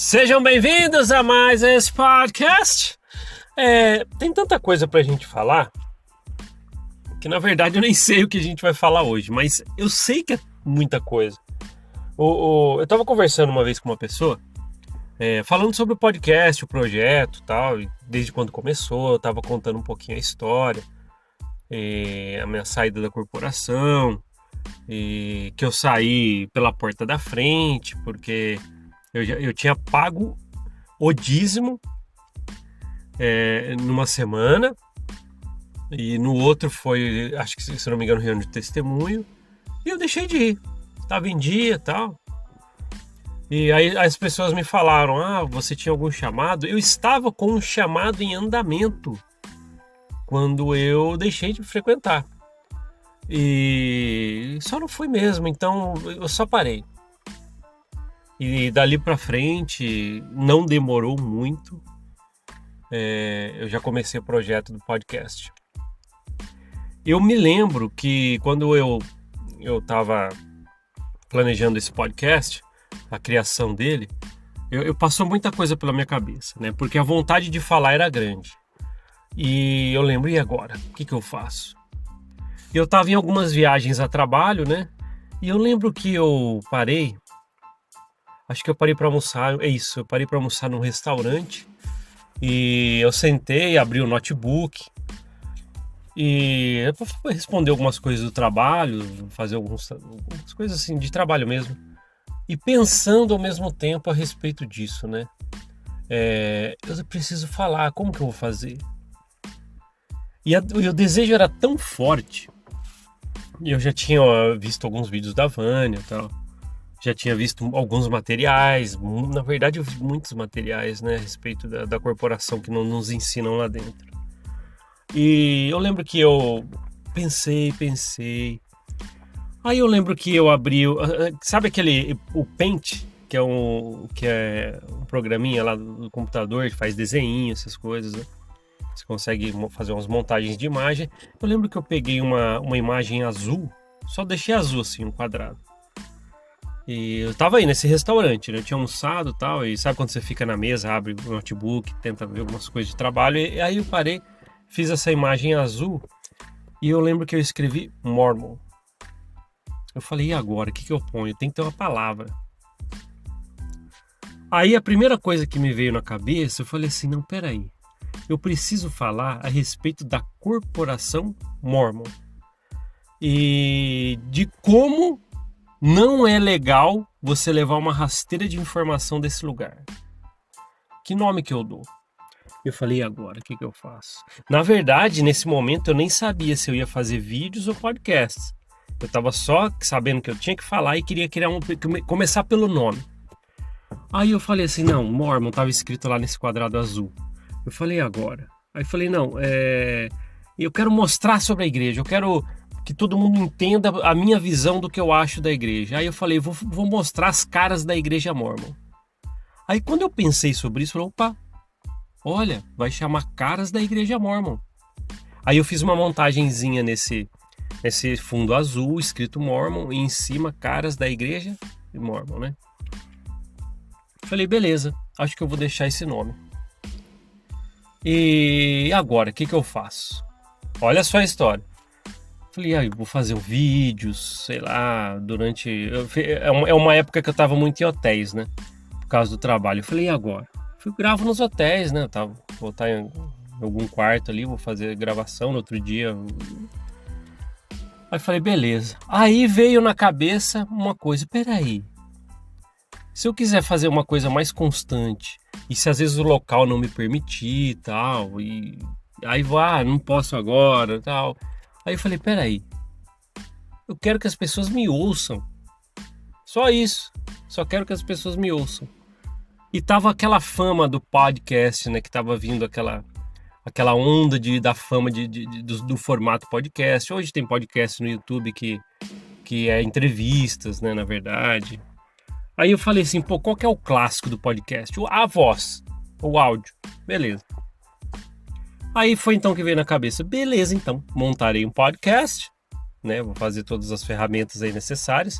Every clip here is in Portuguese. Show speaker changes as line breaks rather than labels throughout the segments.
Sejam bem-vindos a mais esse podcast. Tem tanta coisa pra gente falar que na verdade eu nem sei o que a gente vai falar hoje, mas eu sei que é muita coisa. Eu tava conversando uma vez com uma pessoa falando sobre o podcast, o projeto e tal, e desde quando começou. Eu tava contando um pouquinho a história, a minha saída da corporação, e que eu saí pela porta da frente porque eu tinha pago o dízimo numa semana, e no outro foi, acho que se não me engano, reunião de testemunho, e eu deixei de ir, estava em dia e tal. E aí as pessoas me falaram: você tinha algum chamado? Eu estava com um chamado em andamento quando eu deixei de frequentar, e só não fui mesmo, então eu só parei. E dali pra frente não demorou muito, eu já comecei o projeto do podcast. Eu me lembro que quando eu estava planejando esse podcast, a criação dele, eu passou muita coisa pela minha cabeça, né? Porque a vontade de falar era grande. E eu lembro, e agora? O que eu faço? Eu estava em algumas viagens a trabalho, né? E eu lembro que eu parei. Acho que eu parei para almoçar, eu parei para almoçar num restaurante, e eu sentei, abri o notebook e eu fui responder algumas coisas do trabalho, fazer algumas coisas assim de trabalho mesmo, e pensando ao mesmo tempo a respeito disso, né? Eu preciso falar, como que eu vou fazer? E o desejo era tão forte, e eu já tinha visto alguns vídeos da Vânia e tal. Já tinha visto alguns materiais, na verdade eu vi muitos materiais, né, a respeito da corporação que não nos ensinam lá dentro. E eu lembro que eu pensei. Aí eu lembro que eu abri, sabe o Paint, que é um programinha lá do computador que faz desenho, essas coisas, né? Você consegue fazer umas montagens de imagem. Eu lembro que eu peguei uma imagem azul, só deixei azul assim, um quadrado. E eu tava aí nesse restaurante, né? Eu tinha almoçado e tal, e sabe quando você fica na mesa, abre o notebook, tenta ver algumas coisas de trabalho, e aí eu parei, fiz essa imagem azul, e eu lembro que eu escrevi Mormon. Eu falei, e agora? O que eu ponho? Tem que ter uma palavra. Aí a primeira coisa que me veio na cabeça, eu falei assim, não, peraí, eu preciso falar a respeito da corporação Mormon, e de como não é legal você levar uma rasteira de informação desse lugar. Que nome que eu dou? Eu falei, agora, o que eu faço? Na verdade, nesse momento, eu nem sabia se eu ia fazer vídeos ou podcasts. Eu estava só sabendo que eu tinha que falar e queria começar pelo nome. Aí eu falei assim, não, Mormon estava escrito lá nesse quadrado azul. Eu falei, agora. Aí eu falei, não, eu quero mostrar sobre a igreja, eu quero que todo mundo entenda a minha visão do que eu acho da igreja. Aí eu falei, vou mostrar as caras da igreja Mormon. Aí quando eu pensei sobre isso, eu falei, opa, olha, vai chamar Caras da Igreja Mormon. Aí eu fiz uma montagenzinha nesse fundo azul, escrito Mormon, e em cima Caras da Igreja Mormon, né? Falei, beleza, acho que eu vou deixar esse nome. E agora, o que eu faço? Olha só a história. Falei, eu vou fazer vídeos, sei lá, é uma época que eu tava muito em hotéis, né? Por causa do trabalho. Eu falei, e agora? Gravo nos hotéis, né? Vou estar em algum quarto ali, vou fazer gravação no outro dia. Aí falei, beleza. Aí veio na cabeça uma coisa, peraí. Se eu quiser fazer uma coisa mais constante, e se às vezes o local não me permitir e tal, e aí não posso agora e tal. Aí eu falei, peraí, eu quero que as pessoas me ouçam. Só isso. Só quero que as pessoas me ouçam. E tava aquela fama do podcast, né? Que tava vindo aquela onda da fama do formato podcast. Hoje tem podcast no YouTube que é entrevistas, né? Na verdade. Aí eu falei assim, qual que é o clássico do podcast? A voz, o áudio. Beleza. Aí foi então que veio na cabeça, beleza, então, montarei um podcast, né? Vou fazer todas as ferramentas aí necessárias,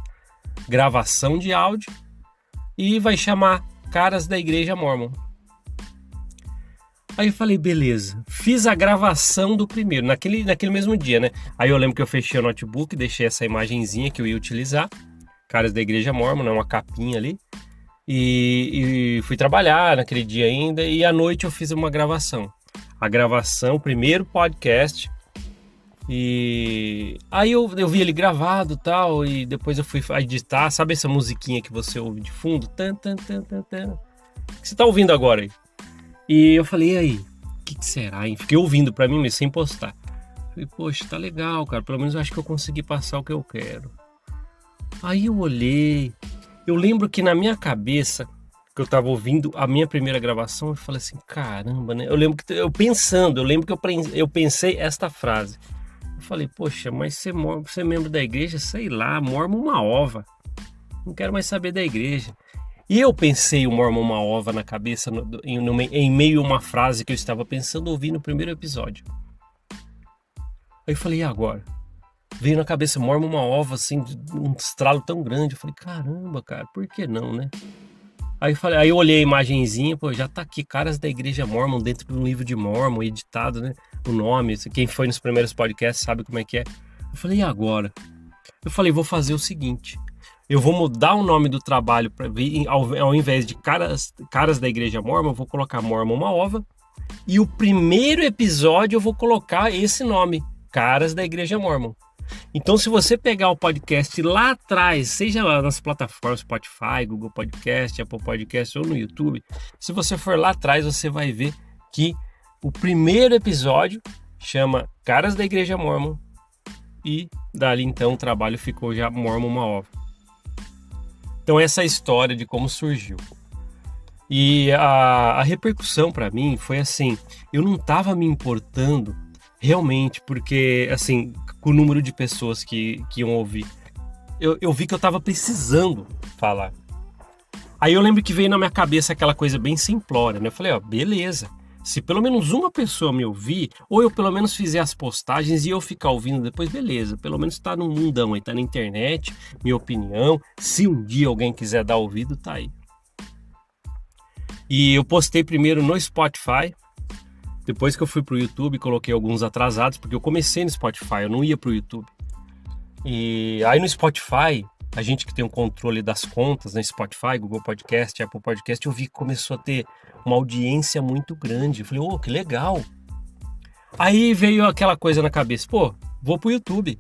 gravação de áudio, e vai chamar Caras da Igreja Mórmon. Aí eu falei, beleza, fiz a gravação do primeiro, naquele mesmo dia, né? Aí eu lembro que eu fechei o notebook, deixei essa imagenzinha que eu ia utilizar, Caras da Igreja Mórmon, né? Uma capinha ali, e fui trabalhar naquele dia ainda, e à noite eu fiz uma gravação. A gravação, o primeiro podcast, e aí eu vi ele gravado e tal, e depois eu fui editar, sabe essa musiquinha que você ouve de fundo? Tan, tan, tan, tan, tan, que você tá ouvindo agora aí? E eu falei, e aí, o que será, hein? Fiquei ouvindo pra mim, mas sem postar. Falei, poxa, tá legal, cara. Pelo menos eu acho que eu consegui passar o que eu quero. Aí eu olhei. Eu lembro que na minha cabeça, que eu tava ouvindo a minha primeira gravação, eu falei assim, caramba, né? Eu lembro que eu pensei esta frase. Eu falei, poxa, mas você é membro da igreja, sei lá, mormon uma ova. Não quero mais saber da igreja. E eu pensei o Mormon uma ova na cabeça em meio a uma frase que eu estava pensando ouvir no primeiro episódio. Aí eu falei, e agora? Veio na cabeça Mormon uma ova, assim, um estralo tão grande. Eu falei, caramba, cara, por que não, né? Aí eu olhei a imagenzinha, pô, já tá aqui, Caras da Igreja Mormon, dentro do livro de Mormon, editado, né? O nome, quem foi nos primeiros podcasts sabe como é que é. Eu falei, e agora? Eu falei, vou fazer o seguinte... Eu vou mudar o nome do trabalho para ao invés de caras da Igreja Mórmon, eu vou colocar Mormon uma ova. E o primeiro episódio eu vou colocar esse nome, Caras da Igreja Mórmon. Então, se você pegar o podcast lá atrás, seja lá nas plataformas Spotify, Google Podcast, Apple Podcast ou no YouTube, se você for lá atrás, você vai ver que o primeiro episódio chama Caras da Igreja Mórmon e dali então o trabalho ficou já Mormon uma ova. Então essa é a história de como surgiu. E a repercussão para mim foi assim, eu não estava me importando realmente, porque assim, com o número de pessoas que iam ouvir, eu vi que eu estava precisando falar. Aí eu lembro que veio na minha cabeça aquela coisa bem simplória, né? Eu falei, ó, beleza, se pelo menos uma pessoa me ouvir, ou eu pelo menos fizer as postagens e eu ficar ouvindo depois, beleza, pelo menos tá no mundão aí, tá na internet, minha opinião, se um dia alguém quiser dar ouvido, tá aí. E eu postei primeiro no Spotify, depois que eu fui pro YouTube, coloquei alguns atrasados, porque eu comecei no Spotify, eu não ia pro YouTube. E aí no Spotify, a gente que tem o controle das contas, né, Spotify, Google Podcast, Apple Podcast, eu vi que começou a ter uma audiência muito grande. Eu falei, oh, que legal. Aí veio aquela coisa na cabeça, pô, vou pro YouTube.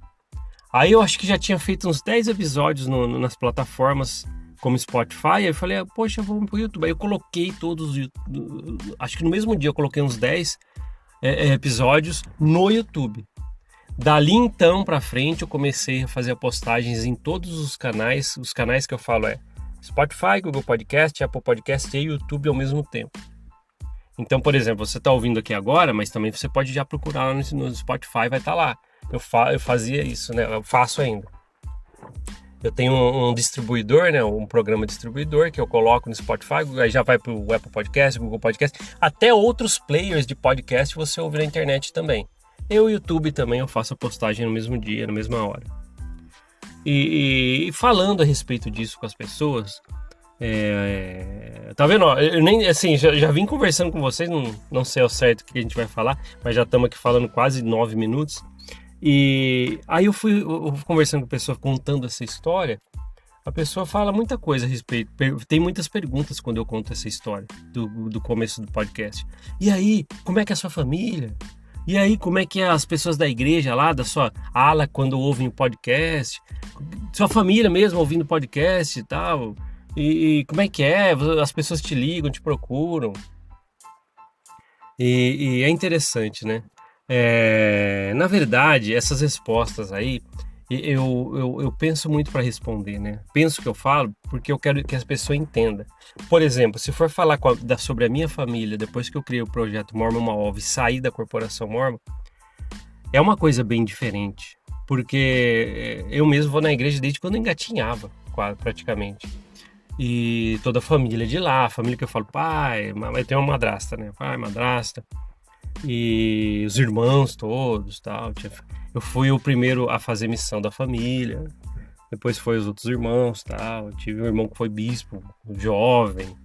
Aí eu acho que já tinha feito uns 10 episódios nas plataformas como Spotify. Aí eu falei, poxa, vamos pro YouTube. Aí eu coloquei todos, acho que no mesmo dia eu coloquei uns 10 episódios no YouTube. Dali então pra frente eu comecei a fazer postagens em todos os canais que eu falo Spotify, Google Podcast, Apple Podcast e YouTube ao mesmo tempo. Então, por exemplo, você está ouvindo aqui agora, mas também você pode já procurar lá no Spotify, vai estar lá. Eu fazia isso, né? Eu faço ainda. Eu tenho um distribuidor, né? Um programa distribuidor que eu coloco no Spotify, aí já vai para o Apple Podcast, Google Podcast, até outros players de podcast você ouve na internet também. E o YouTube também eu faço a postagem no mesmo dia, na mesma hora. E falando a respeito disso com as pessoas, tá vendo? Ó, eu nem assim já vim conversando com vocês, não sei ao certo o que a gente vai falar, mas já estamos aqui falando quase 9 minutos. E aí eu fui conversando com a pessoa, contando essa história. A pessoa fala muita coisa a respeito, tem muitas perguntas quando eu conto essa história do começo do podcast. E aí, como é que é a sua família? E aí, como é que é as pessoas da igreja lá, da sua ala, quando ouvem o podcast? Sua família mesmo ouvindo podcast e tal? E como é que é? As pessoas te ligam, te procuram? E é interessante, né? Na verdade, essas respostas aí, eu penso muito para responder, né? Penso que eu falo porque eu quero que as pessoas entendam. Por exemplo, se for falar sobre a minha família, depois que eu criei o projeto Mormon uma Ova e saí da Corporação Mormon, é uma coisa bem diferente. Porque eu mesmo vou na igreja desde quando eu engatinhava, praticamente. E toda a família de lá, a família que eu falo, pai, eu tenho uma madrasta, né? Pai, madrasta. E os irmãos todos, tal. Eu fui o primeiro a fazer missão da família. Depois foi os outros irmãos, tal. Eu tive um irmão que foi bispo, jovem.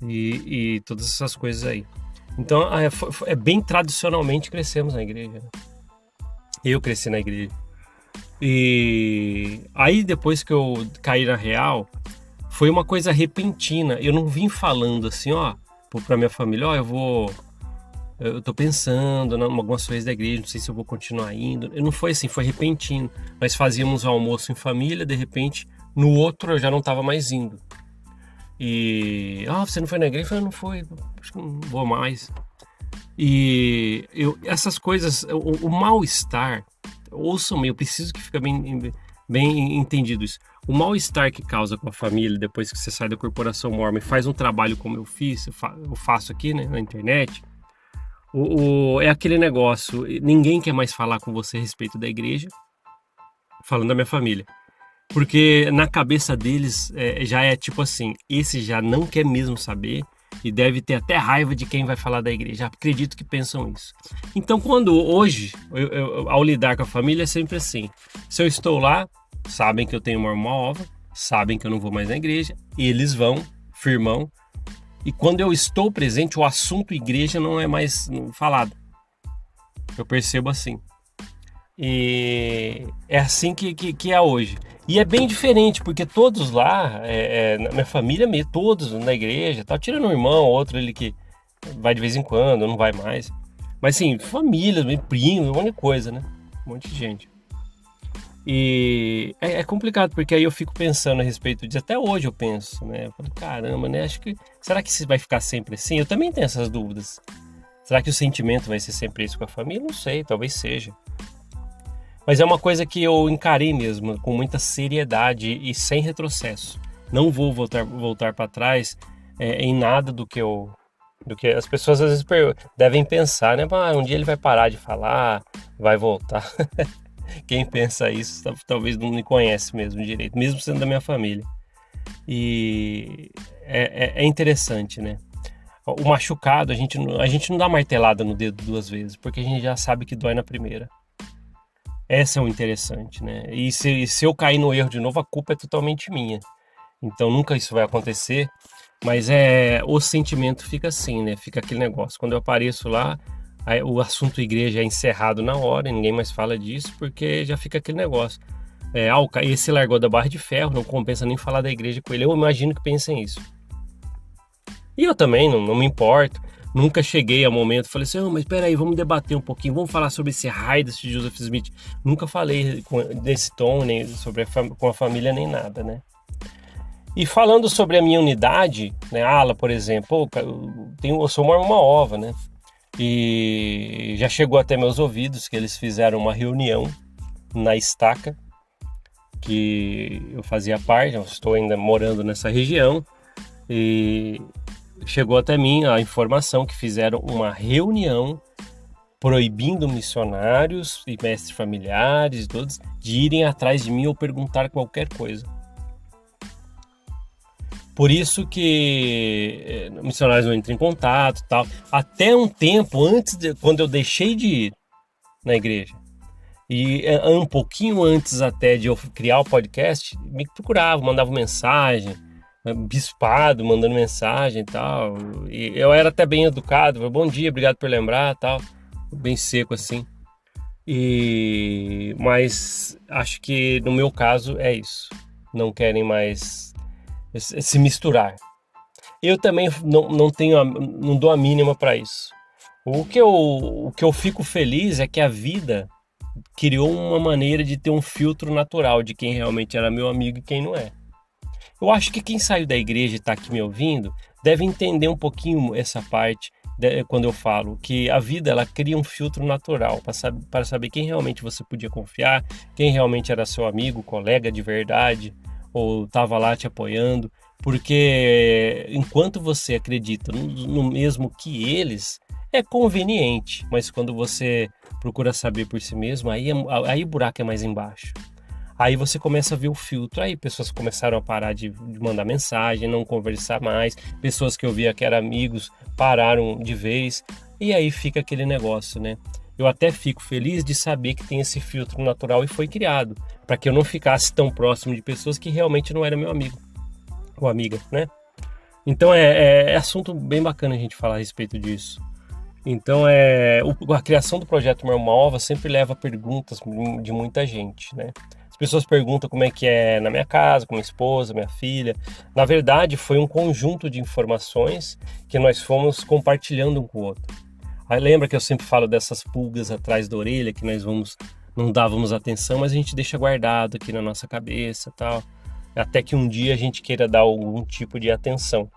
e todas essas coisas aí. Então, é bem tradicionalmente crescemos na igreja, né? Eu cresci na igreja. E aí, depois que eu caí na real, foi uma coisa repentina. Eu não vim falando assim, ó, pra minha família, ó, eu tô pensando em algumas coisas da igreja, não sei se eu vou continuar indo. Não foi assim, foi repentino. Nós fazíamos almoço em família, de repente, no outro eu já não estava mais indo. E, você não foi na igreja? Eu falei, não fui, acho que não vou mais. E essas coisas, o mal-estar, ouçam-me, eu preciso que fique bem entendido isso. O mal-estar que causa com a família depois que você sai da corporação mormon e faz um trabalho como eu faço aqui, né, na internet, é aquele negócio, ninguém quer mais falar com você a respeito da igreja, falando da minha família. Porque na cabeça deles já é tipo assim, esse já não quer mesmo saber e deve ter até raiva de quem vai falar da igreja. Acredito que pensam isso. Então, hoje, ao lidar com a família, é sempre assim. Se eu estou lá, sabem que eu tenho uma ova, sabem que eu não vou mais na igreja, eles vão, firmão. E quando eu estou presente, o assunto igreja não é mais falado. Eu percebo assim. E é assim que é hoje. E é bem diferente, porque todos lá, na minha família mesmo, todos na igreja, tá tirando um irmão, outro ele que vai de vez em quando, não vai mais. Mas assim, família, primo, um monte de coisa, né? Um monte de gente. E é complicado, porque aí eu fico pensando a respeito disso, até hoje eu penso, né? Eu falo, caramba, né? Será que isso vai ficar sempre assim? Eu também tenho essas dúvidas. Será que o sentimento vai ser sempre isso com a família? Não sei, talvez seja. Mas é uma coisa que eu encarei mesmo, com muita seriedade e sem retrocesso. Não vou voltar para trás em nada do que as pessoas às vezes devem pensar, né? Um dia ele vai parar de falar, vai voltar. Quem pensa isso talvez não me conhece mesmo direito, mesmo sendo da minha família. E é interessante, né? O machucado, a gente não dá martelada no dedo 2 vezes, porque a gente já sabe que dói na primeira. Essa é o interessante, né? E se eu cair no erro de novo, a culpa é totalmente minha. Então nunca isso vai acontecer, mas o sentimento fica assim, né? Fica aquele negócio. Quando eu apareço lá, o assunto igreja é encerrado na hora, e ninguém mais fala disso, porque já fica aquele negócio. Esse largou da barra de ferro, não compensa nem falar da igreja com ele. Eu imagino que pensem isso. E eu também não me importo. Nunca cheguei a momento, falei assim, mas espera aí, vamos debater um pouquinho, vamos falar sobre esse raio desse Joseph Smith. Nunca falei desse tom, nem sobre com a família, nem nada, E falando sobre a minha unidade, né, Ala, por exemplo, eu sou uma ova, né? E já chegou até meus ouvidos que eles fizeram uma reunião na Estaca, que eu fazia parte, eu estou ainda morando nessa região, e chegou até mim a informação que fizeram uma reunião proibindo missionários e mestres familiares todos de irem atrás de mim ou perguntar qualquer coisa. Por isso que missionários não entram em contato, tal. Até um tempo quando eu deixei de ir na igreja e um pouquinho antes até de eu criar o podcast, me procuravam, mandavam mensagem. Bispado, mandando mensagem e tal, e eu era até bem educado, falei, bom dia, obrigado por lembrar, tal, bem seco assim, mas acho que no meu caso é isso, não querem mais se misturar. Eu também não dou a mínima para isso. O que eu fico feliz é que a vida criou uma maneira de ter um filtro natural de quem realmente era meu amigo e quem não é. Eu acho que quem saiu da igreja e está aqui me ouvindo deve entender um pouquinho essa parte quando eu falo que a vida ela cria um filtro natural para saber quem realmente você podia confiar, quem realmente era seu amigo, colega de verdade ou estava lá te apoiando, porque enquanto você acredita no mesmo que eles, é conveniente, mas quando você procura saber por si mesmo, aí o buraco é mais embaixo. Aí você começa a ver o filtro, aí pessoas começaram a parar de mandar mensagem, não conversar mais, pessoas que eu via que eram amigos pararam de vez, e aí fica aquele negócio, né? Eu até fico feliz de saber que tem esse filtro natural e foi criado, para que eu não ficasse tão próximo de pessoas que realmente não eram meu amigo ou amiga, né? Então é assunto bem bacana a gente falar a respeito disso. Então a criação do projeto Uma Ova sempre leva perguntas de muita gente, né? As pessoas perguntam como é que é na minha casa, com minha esposa, minha filha. Na verdade, foi um conjunto de informações que nós fomos compartilhando um com o outro. Aí lembra que eu sempre falo dessas pulgas atrás da orelha que não dávamos atenção, mas a gente deixa guardado aqui na nossa cabeça, tal, até que um dia a gente queira dar algum tipo de atenção.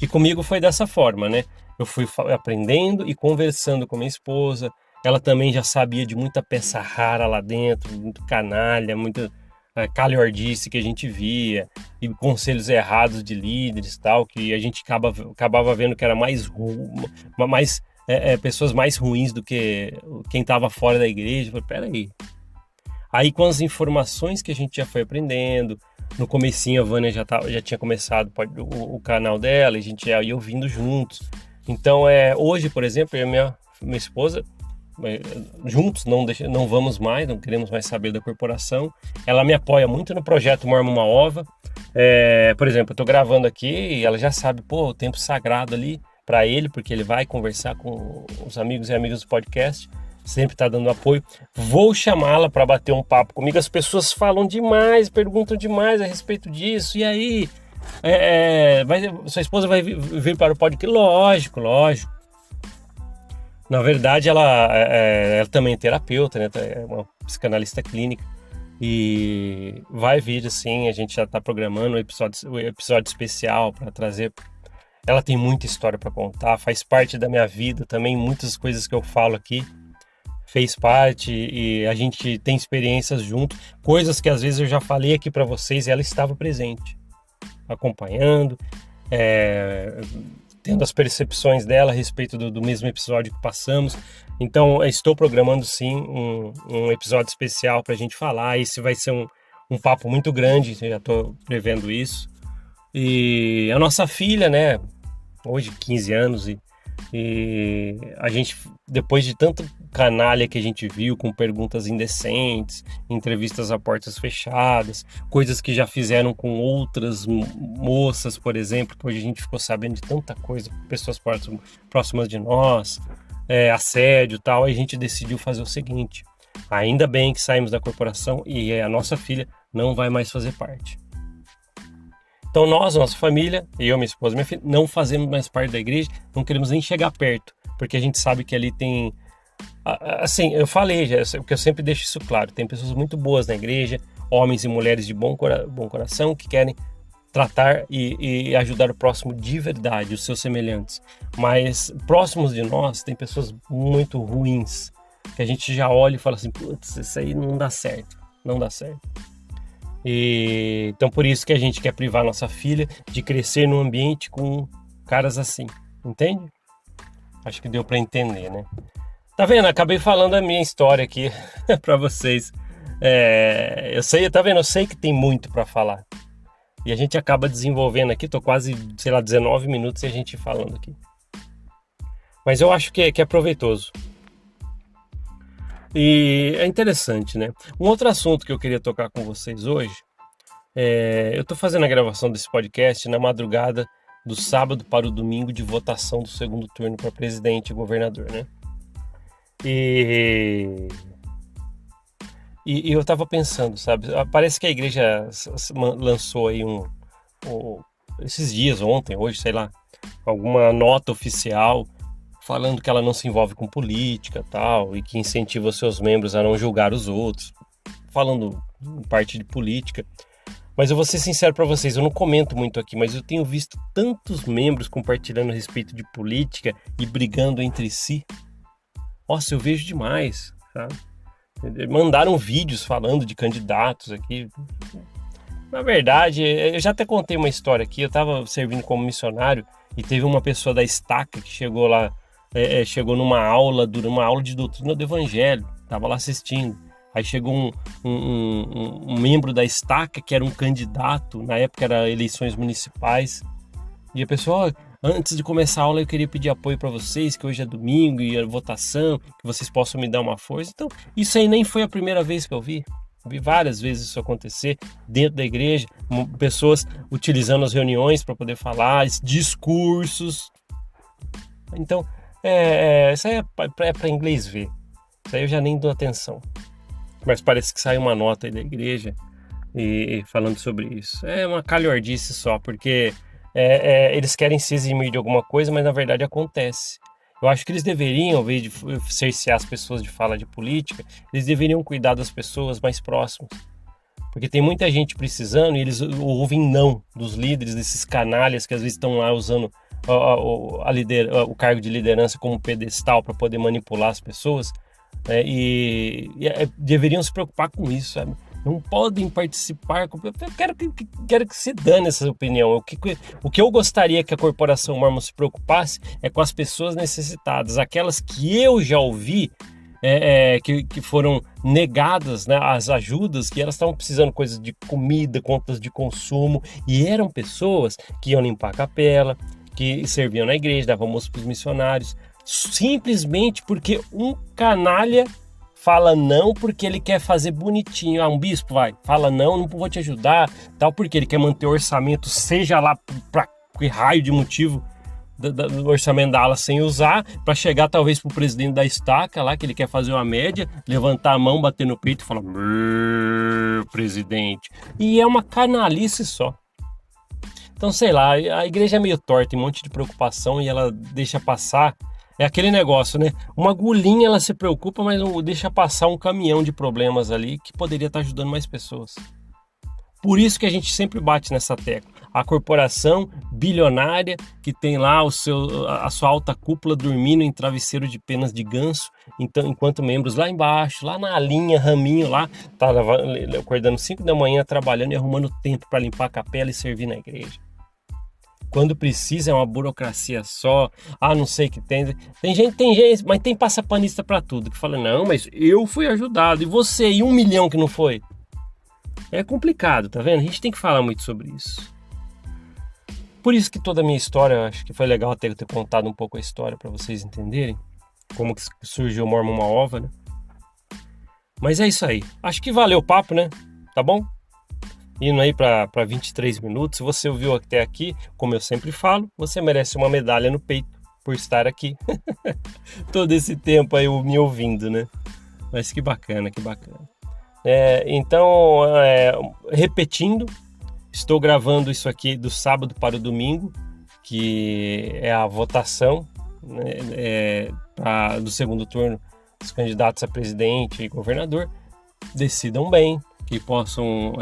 E comigo foi dessa forma, né? Eu fui aprendendo e conversando com minha esposa. Ela também já sabia de muita peça rara lá dentro, muito canalha, muita calhordice que a gente via, e conselhos errados de líderes, tal, que a gente acabava vendo que era mais pessoas mais ruins do que quem estava fora da igreja. Eu falei, peraí. Aí com as informações que a gente já foi aprendendo, no comecinho a Vânia já tinha começado o canal dela, e a gente já ia ouvindo juntos. Então hoje, por exemplo, eu e minha esposa, juntos, não vamos mais, não queremos mais saber da corporação. Ela me apoia muito no projeto Mormon Uma Ova. Por exemplo, eu estou gravando aqui e ela já sabe, o tempo sagrado ali para ele, porque ele vai conversar com os amigos e amigas do podcast, sempre está dando apoio. Vou chamá-la para bater um papo comigo. As pessoas falam demais, perguntam demais a respeito disso. E aí, sua esposa vai vir para o podcast? Lógico. Na verdade, ela também é terapeuta, né? É uma psicanalista clínica. E vai vir, assim, a gente já está programando o episódio especial para trazer. Ela tem muita história para contar, faz parte da minha vida também, muitas coisas que eu falo aqui fez parte, e a gente tem experiências junto, coisas que às vezes eu já falei aqui para vocês e ela estava presente, acompanhando, tendo as percepções dela a respeito do mesmo episódio que passamos. Então estou programando sim um episódio especial para a gente falar. Esse vai ser um papo muito grande, já estou prevendo isso. E a nossa filha, né, hoje 15 anos, e a gente, depois de tanto canalha que a gente viu, com perguntas indecentes, entrevistas a portas fechadas, coisas que já fizeram com outras moças, por exemplo, que hoje a gente ficou sabendo de tanta coisa, pessoas próximas de nós, assédio e tal, aí a gente decidiu fazer o seguinte: ainda bem que saímos da corporação e a nossa filha não vai mais fazer parte. Então nossa família, eu, minha esposa e minha filha, não fazemos mais parte da igreja, não queremos nem chegar perto, porque a gente sabe que ali tem, assim, eu falei, porque eu sempre deixo isso claro, tem pessoas muito boas na igreja, homens e mulheres de bom coração, que querem tratar e ajudar o próximo de verdade, os seus semelhantes. Mas próximos de nós tem pessoas muito ruins, que a gente já olha e fala assim, putz, isso aí não dá certo. E então por isso que a gente quer privar nossa filha de crescer num ambiente com caras assim, entende? Acho que deu para entender, né? Tá vendo? Acabei falando a minha história aqui para vocês. Eu sei, tá vendo? Eu sei que tem muito para falar. E a gente acaba desenvolvendo aqui, tô quase, 19 minutos e a gente falando aqui. Mas eu acho que é proveitoso. E é interessante, né? Um outro assunto que eu queria tocar com vocês hoje, eu tô fazendo a gravação desse podcast na madrugada do sábado para o domingo de votação do segundo turno para presidente e governador, né? E eu tava pensando, sabe? Parece que a igreja lançou aí esses dias, ontem, hoje, sei lá, alguma nota oficial falando que ela não se envolve com política, tal, e que incentiva os seus membros a não julgar os outros, falando em parte de política. Mas eu vou ser sincero para vocês, eu não comento muito aqui, mas eu tenho visto tantos membros compartilhando a respeito de política e brigando entre si. Nossa, eu vejo demais, sabe? Mandaram vídeos falando de candidatos aqui. Na verdade, eu já até contei uma história aqui, eu estava servindo como missionário e teve uma pessoa da estaca que chegou lá, chegou numa aula de doutrina do evangelho, estava lá assistindo. Aí chegou um membro da estaca que era um candidato, na época era eleições municipais, e a pessoa, antes de começar a aula eu queria pedir apoio para vocês, que hoje é domingo e a votação, que vocês possam me dar uma força. Então, isso aí nem foi a primeira vez que eu vi. Vi várias vezes isso acontecer dentro da igreja, pessoas utilizando as reuniões para poder falar, discursos. Então, isso aí é para inglês ver. Isso aí eu já nem dou atenção. Mas parece que saiu uma nota aí da igreja e falando sobre isso. É uma calhordice só, porque eles querem se eximir de alguma coisa, mas na verdade acontece. Eu acho que eles deveriam, ao invés de cercear as pessoas de fala de política, eles deveriam cuidar das pessoas mais próximas. Porque tem muita gente precisando e eles ouvem não dos líderes, desses canalhas que às vezes estão lá usando o cargo de liderança como pedestal para poder manipular as pessoas. Deveriam se preocupar com isso, sabe? Não podem participar. Eu quero que se dane essa opinião. O que eu gostaria que a Corporação Mormon se preocupasse é com as pessoas necessitadas, aquelas que eu já ouvi que foram negadas, né, as ajudas, que elas estavam precisando coisas de comida, contas de consumo, e eram pessoas que iam limpar a capela, que serviam na igreja, davam almoço para os missionários, simplesmente porque um canalha fala não porque ele quer fazer bonitinho. Um bispo fala não vou te ajudar, tal, porque ele quer manter o orçamento, seja lá para que raio de motivo do orçamento da ala sem usar, para chegar talvez para o presidente da estaca lá, que ele quer fazer uma média, levantar a mão, bater no peito e falar presidente. E é uma canalice só. Então, sei lá, a igreja é meio torta, tem um monte de preocupação e ela deixa passar. É aquele negócio, né? Uma agulhinha ela se preocupa, mas não deixa passar um caminhão de problemas ali que poderia estar ajudando mais pessoas. Por isso que a gente sempre bate nessa tecla. A corporação bilionária que tem lá a sua alta cúpula dormindo em travesseiro de penas de ganso, então, enquanto membros lá embaixo, lá na linha, raminho lá, tá acordando 5 da manhã, trabalhando e arrumando tempo para limpar a capela e servir na igreja. Quando precisa é uma burocracia só, não sei o que tem. Tem gente, mas tem passapanista para tudo, que fala, não, mas eu fui ajudado, e você, e 1 milhão que não foi? É complicado, tá vendo? A gente tem que falar muito sobre isso. Por isso que toda a minha história, acho que foi legal ter contado um pouco a história para vocês entenderem como que surgiu o Mormon uma ova, né? Mas é isso aí. Acho que valeu o papo, né? Tá bom? Indo aí para 23 minutos. Se você ouviu até aqui, como eu sempre falo, você merece uma medalha no peito por estar aqui. Todo esse tempo aí me ouvindo, né? Mas que bacana, que bacana. Então, repetindo, estou gravando isso aqui do sábado para o domingo, que é a votação, né, do segundo turno dos candidatos a presidente e governador. Decidam bem, que possam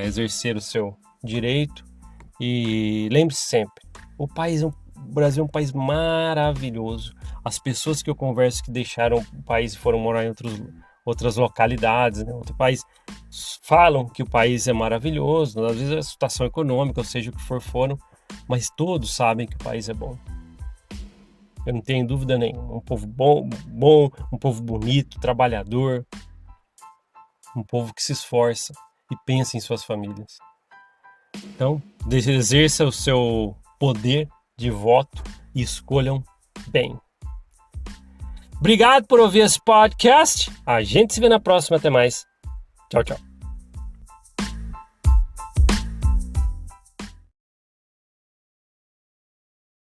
exercer o seu direito. E lembre-se sempre, o Brasil é um país maravilhoso. As pessoas que eu converso que deixaram o país e foram morar em outras localidades, né, outro país, falam que o país é maravilhoso. Às vezes a situação econômica, ou seja, o que foram, mas todos sabem que o país é bom. Eu não tenho dúvida nenhuma. Um povo bom, um povo bonito, trabalhador, um povo que se esforça e pensa em suas famílias. Então, exerça o seu poder de voto e escolham bem. Obrigado por ouvir esse podcast. A gente se vê na próxima. Até mais. Tchau, tchau.